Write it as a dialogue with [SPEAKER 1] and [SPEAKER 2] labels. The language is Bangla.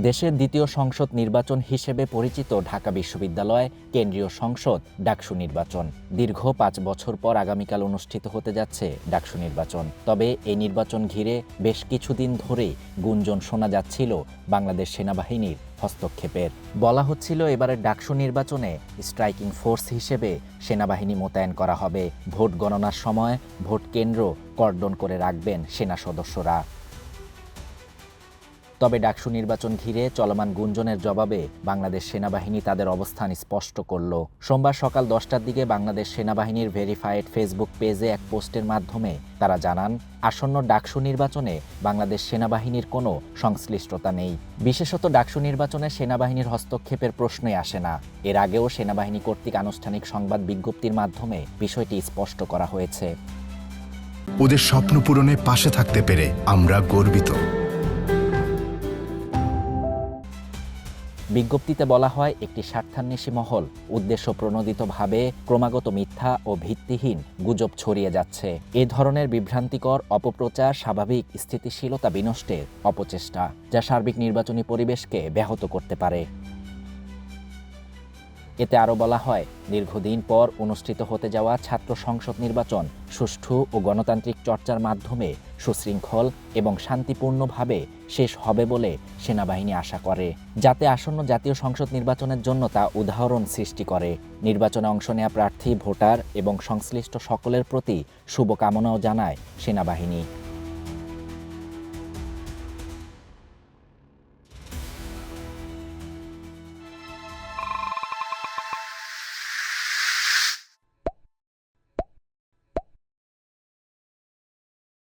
[SPEAKER 1] দেশের দ্বিতীয় সংসদ নির্বাচন হিসেবে পরিচিত ঢাকা বিশ্ববিদ্যালয় কেন্দ্রীয় সংসদ ডাকসু নির্বাচন। দীর্ঘ ৫ বছর পর আগামীকাল অনুষ্ঠিত হতে যাচ্ছে ডাকসু নির্বাচন। তবে এই নির্বাচন ঘিরে বেশ কিছুদিন ধরেই গুঞ্জন শোনা যাচ্ছিল বাংলাদেশ সেনাবাহিনীর হস্তক্ষেপের। বলা হচ্ছিল এবারের ডাকসু নির্বাচনে স্ট্রাইকিং ফোর্স হিসেবে সেনাবাহিনী মোতায়েন করা হবে। ভোট গণনার সময় ভোট কেন্দ্র কর্ডন করে রাখবেন সেনা সদস্যরা। তবে ডাকসু নির্বাচন ঘিরে চলমান গুঞ্জনের জবাবে বাংলাদেশ সেনাবাহিনী তাদের অবস্থান স্পষ্ট করল। সোমবার সকাল 10টার দিকে বাংলাদেশ সেনাবাহিনীর ভেরিফাইড ফেসবুক পেজে এক পোস্টের মাধ্যমে তারা জানান, আসন্ন ডাকসু নির্বাচনে বাংলাদেশ সেনাবাহিনীর কোনো সংশ্লিষ্টতা নেই। বিশেষত ডাকসু নির্বাচনে সেনাবাহিনীর হস্তক্ষেপের প্রশ্নই আসে না। এর আগেও সেনাবাহিনী কর্তৃক আনুষ্ঠানিক সংবাদ বিজ্ঞপ্তির মাধ্যমে বিষয়টি স্পষ্ট করা হয়েছে।
[SPEAKER 2] ওদের স্বপ্ন পূরণে পাশে থাকতে পেরে আমরা গর্বিত।
[SPEAKER 1] বিজ্ঞপ্তিতে বলা হয়, একটি স্বার্থান্বেষী মহল উদ্দেশ্য প্রণোদিতভাবে ক্রমাগত মিথ্যা ও ভিত্তিহীন গুজব ছড়িয়ে যাচ্ছে। এ ধরনের বিভ্রান্তিকর অপপ্রচার স্বাভাবিক স্থিতিশীলতা বিনষ্টের অপচেষ্টা, যা সার্বিক নির্বাচনী পরিবেশকে ব্যাহত করতে পারে। এতে আরও বলা হয়, দীর্ঘদিন পর অনুষ্ঠিত হতে যাওয়া ছাত্র সংসদ নির্বাচন সুষ্ঠু ও গণতান্ত্রিক চর্চার মাধ্যমে সুশৃঙ্খল এবং শান্তিপূর্ণভাবে শেষ হবে বলে সেনাবাহিনী আশা করে, যাতে আসন্ন জাতীয় সংসদ নির্বাচনের জন্য তা উদাহরণ সৃষ্টি করে। নির্বাচনে অংশ নেওয়া প্রার্থী, ভোটার এবং সংশ্লিষ্ট সকলের প্রতি শুভকামনাও জানায় সেনাবাহিনী।